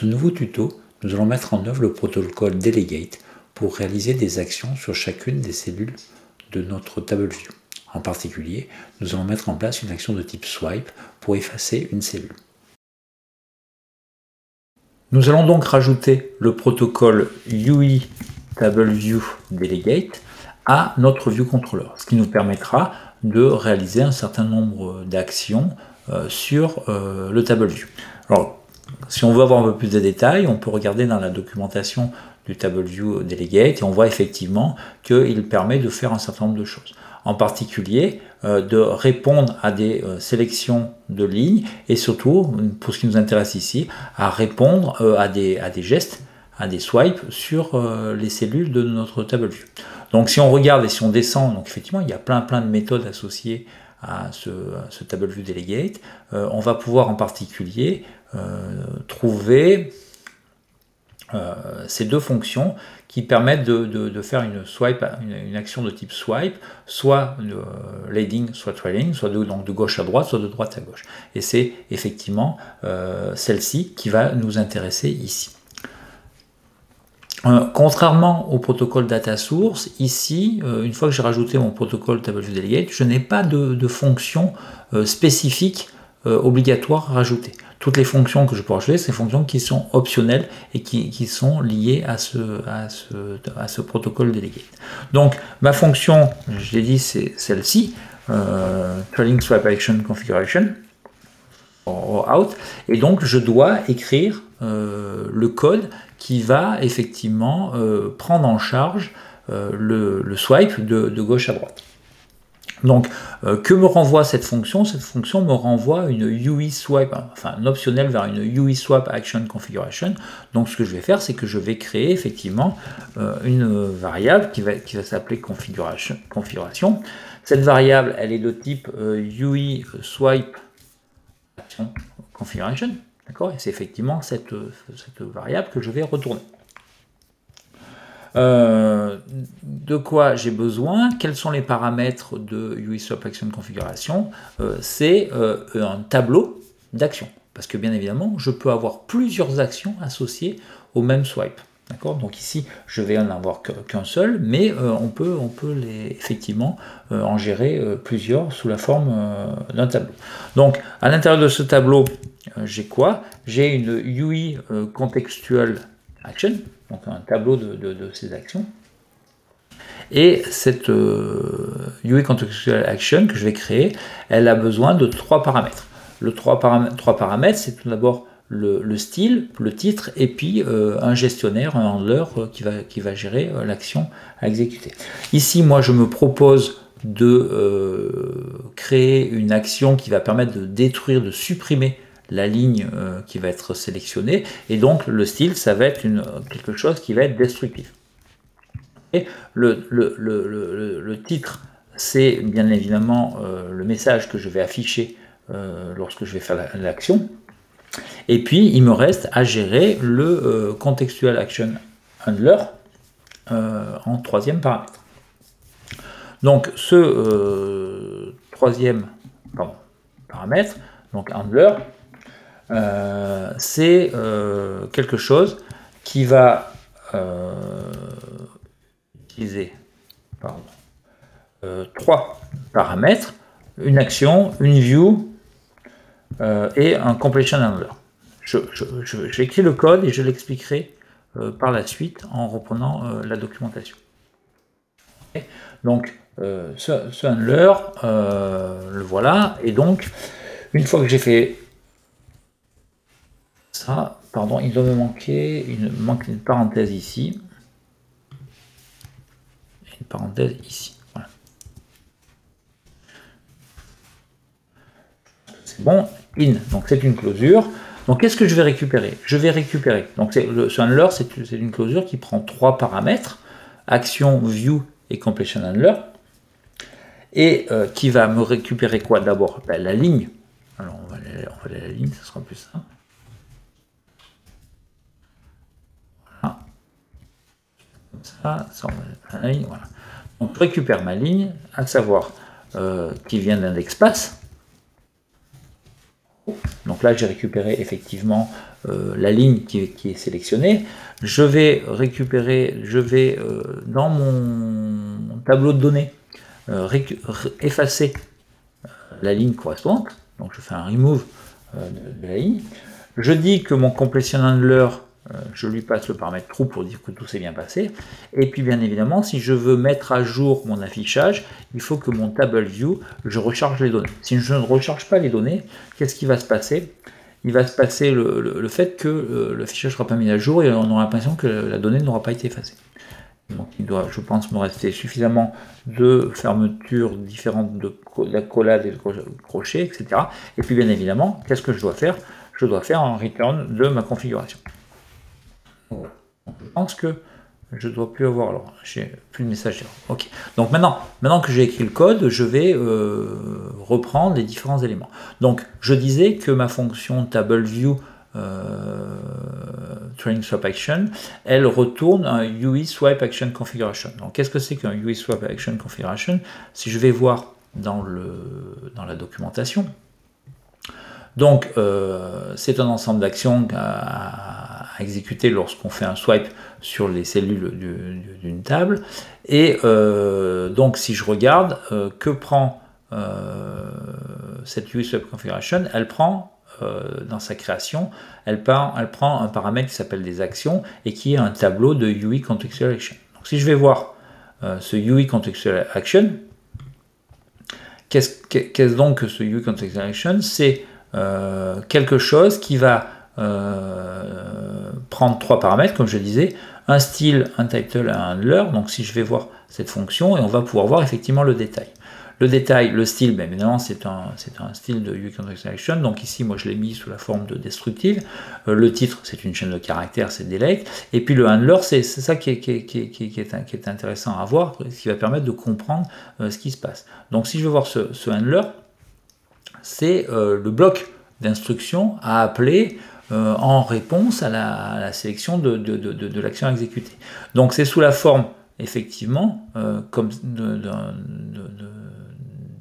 ce nouveau tuto, nous allons mettre en œuvre le protocole Delegate pour réaliser des actions sur chacune des cellules de notre TableView. En particulier, nous allons mettre en place une action de type Swipe pour effacer une cellule. Nous allons donc rajouter le protocole UI TableView Delegate à notre ViewController, ce qui nous permettra de réaliser un certain nombre d'actions sur le TableView. Alors, si on veut avoir un peu plus de détails, on peut regarder dans la documentation du TableView Delegate et on voit effectivement qu'il permet de faire un certain nombre de choses. En particulier, de répondre à des sélections de lignes et surtout, pour ce qui nous intéresse ici, à répondre à des gestes, à des swipes sur les cellules de notre TableView. Donc si on regarde et si on descend, donc effectivement, il y a plein de méthodes associées à ce TableView Delegate. On va pouvoir en particulier trouver ces deux fonctions qui permettent de faire une action de type swipe, soit leading, soit trailing, soit donc de gauche à droite, soit de droite à gauche. Et c'est effectivement celle-ci qui va nous intéresser ici. Contrairement au protocole data source, ici, une fois que j'ai rajouté mon protocole TableView Delegate, je n'ai pas de fonction spécifique obligatoire à rajouter. Toutes les fonctions que je peux rajouter, c'est des fonctions qui sont optionnelles et qui sont liées à ce protocole Delegate. Donc, ma fonction, je l'ai dit, c'est celle-ci, Trailing Swipe Action Configuration, or out, et donc je dois écrire le code qui va effectivement prendre en charge le swipe de gauche à droite. Donc, que me renvoie cette fonction? Cette fonction me renvoie une UI Swipe, enfin un optionnel vers une UI Swipe Action Configuration. Donc, ce que je vais faire, c'est que je vais créer effectivement une variable qui va s'appeler configuration. Cette variable, elle est de type UI Swipe Action Configuration. D'accord? Et c'est effectivement cette variable que je vais retourner. De quoi j'ai besoin? Quels sont les paramètres de UI Swipe Action Configuration? C'est un tableau d'actions. Parce que bien évidemment, je peux avoir plusieurs actions associées au même swipe. D'accord? Donc ici, je vais en avoir qu'un seul, mais on peut effectivement en gérer plusieurs sous la forme d'un tableau. Donc, à l'intérieur de ce tableau, j'ai quoi? J'ai une UI Contextual Action, donc un tableau de ces actions. Et cette UI Contextual Action que je vais créer, elle a besoin de trois paramètres. Trois paramètres, c'est tout d'abord le style, le titre, et puis un gestionnaire, un handler qui va gérer l'action à exécuter. Ici, moi, je me propose de créer une action qui va permettre de détruire, de supprimer la ligne qui va être sélectionnée, et donc le style, ça va être quelque chose qui va être destructif. Et le titre, c'est bien évidemment le message que je vais afficher lorsque je vais faire l'action. Et puis, il me reste à gérer le Contextual Action Handler en troisième paramètre. Donc, ce troisième paramètre, donc Handler, c'est quelque chose qui va utiliser trois paramètres, une action, une view et un completion handler. J'écris le code et je l'expliquerai par la suite en reprenant la documentation. Okay. Donc ce handler, le voilà, et donc une fois que j'ai fait ça, pardon, il doit me manquer une parenthèse ici. Une parenthèse ici. Voilà. C'est bon, in, donc c'est une closure. Donc qu'est-ce que je vais récupérer? Je vais récupérer, donc ce handler, c'est une closure qui prend trois paramètres, action, view et completion handler, et qui va me récupérer quoi d'abord? Ben, la ligne. Alors on va aller à la ligne, ce sera plus simple. Voilà. Ça on va à la ligne, voilà. Donc je récupère ma ligne, à savoir qui vient d'index pass. Donc là, j'ai récupéré effectivement la ligne qui est sélectionnée. Je vais récupérer, dans mon tableau de données, effacer la ligne correspondante. Donc je fais un remove de la ligne. Je dis que mon completion handler, je lui passe le paramètre true pour dire que tout s'est bien passé. Et puis bien évidemment, si je veux mettre à jour mon affichage, il faut que mon table view, je recharge les données. Si je ne recharge pas les données, qu'est-ce qui va se passer? Il va se passer le fait que l'affichage ne sera pas mis à jour et on aura l'impression que la donnée n'aura pas été effacée. Donc il doit, je pense, me rester suffisamment de fermetures différentes de l'accolade et de crochet, etc. Et puis bien évidemment, qu'est-ce que je dois faire? Je dois faire un return de ma configuration. Donc, je pense que je ne dois plus avoir, alors j'ai plus de message d'erreur. Ok. Donc maintenant que j'ai écrit le code, je vais reprendre les différents éléments. Donc je disais que ma fonction TableView Trailing Swap Action, elle retourne un UI Swipe Action Configuration. Donc qu'est-ce que c'est qu'un UI Swipe Action Configuration? Si je vais voir dans la documentation, donc c'est un ensemble d'actions à exécuter lorsqu'on fait un swipe sur les cellules d'une table. Et donc si je regarde, que prend cette UI Swipe Configuration? Elle prend dans sa création, elle prend un paramètre qui s'appelle des actions et qui est un tableau de UI Contextual Action. Donc si je vais voir ce UI Contextual Action, qu'est-ce donc que ce UI Contextual Action? C'est quelque chose qui va prendre trois paramètres, comme je disais, un style, un title et un handler. Donc si je vais voir cette fonction, et on va pouvoir voir effectivement le détail. Le détail, le style, bien évidemment, c'est un style de UI Contextual Action. Donc ici, moi, je l'ai mis sous la forme de destructive. Le titre, c'est une chaîne de caractères, c'est delete. Et puis le handler, c'est ça qui est intéressant à voir, qui va permettre de comprendre ce qui se passe. Donc si je veux voir ce handler, c'est le bloc d'instructions à appeler en réponse à la sélection de l'action exécutée. Donc c'est sous la forme, effectivement, comme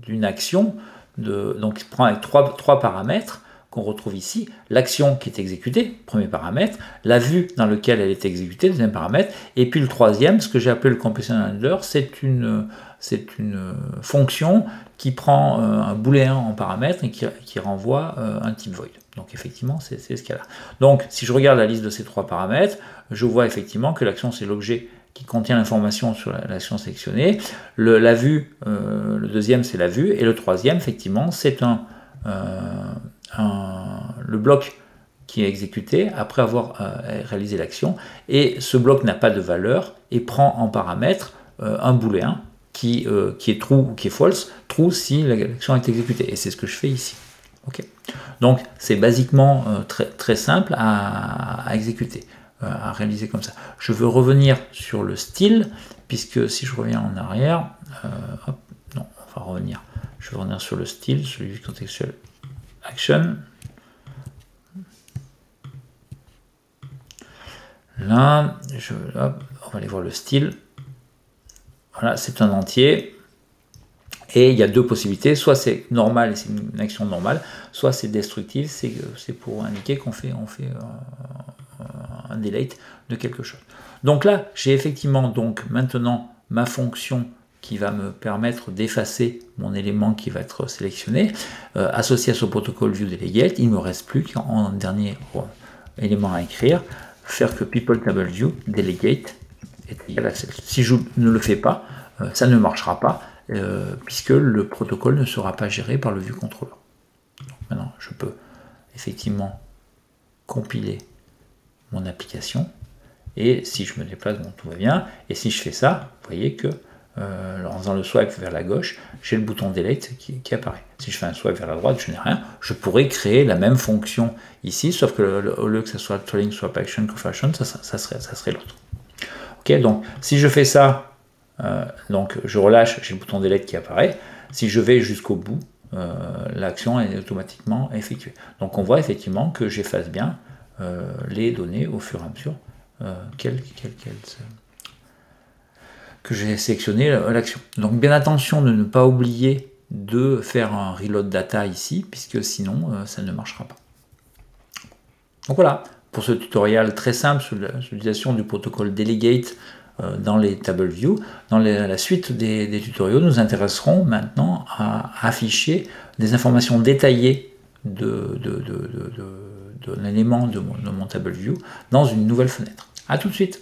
d'une action, donc il prend avec trois paramètres qu'on retrouve ici, l'action qui est exécutée, premier paramètre, la vue dans laquelle elle est exécutée, deuxième paramètre, et puis le troisième, ce que j'ai appelé le completion handler, c'est une fonction qui prend un booléen en paramètre et qui renvoie un type void. Donc effectivement, c'est ce cas-là. Donc si je regarde la liste de ces trois paramètres, je vois effectivement que l'action, c'est l'objet qui contient l'information sur l'action sélectionnée. La vue, le deuxième, c'est la vue, et le troisième, effectivement, c'est le bloc qui est exécuté après avoir réalisé l'action, et ce bloc n'a pas de valeur et prend en paramètre un booléen qui est true ou qui est false, true si l'action est exécutée, et c'est ce que je fais ici. Okay. Donc c'est basiquement très simple à exécuter, à réaliser comme ça. Je veux revenir sur le style, puisque si je reviens en arrière, non, on va revenir. Je vais revenir sur le style, celui du contextual action. Là, on va aller voir le style. Voilà, c'est un entier. Et il y a deux possibilités, soit c'est normal et c'est une action normale, soit c'est destructive, c'est pour indiquer qu'on fait un delete de quelque chose. Donc là, j'ai effectivement donc maintenant ma fonction qui va me permettre d'effacer mon élément qui va être sélectionné, associé à ce protocole viewDelegate. Il ne me reste plus qu'en dernier élément à écrire, faire que peopleTableView delegate est égal à select. Si je ne le fais pas, ça ne marchera pas, puisque le protocole ne sera pas géré par le viewController. Maintenant, je peux effectivement compiler mon application, et si je me déplace, bon, tout va bien, et si je fais ça, vous voyez que en faisant le swipe vers la gauche, j'ai le bouton delete qui apparaît. Si je fais un swipe vers la droite, je n'ai rien. Je pourrais créer la même fonction ici, sauf que au lieu que ce soit trailing swap action configuration, ça serait l'autre. Ok, donc si je fais ça, donc je relâche, j'ai le bouton delete qui apparaît. Si je vais jusqu'au bout, l'action est automatiquement effectuée. Donc on voit effectivement que j'efface bien les données au fur et à mesure que j'ai sélectionné l'action. Donc bien attention de ne pas oublier de faire un reload data ici, puisque sinon ça ne marchera pas. Donc voilà, pour ce tutoriel très simple sur l'utilisation du protocole Delegate dans les Table View. Dans la suite des tutoriels, nous intéresserons maintenant à afficher des informations détaillées d'un élément de mon Table View dans une nouvelle fenêtre. A tout de suite.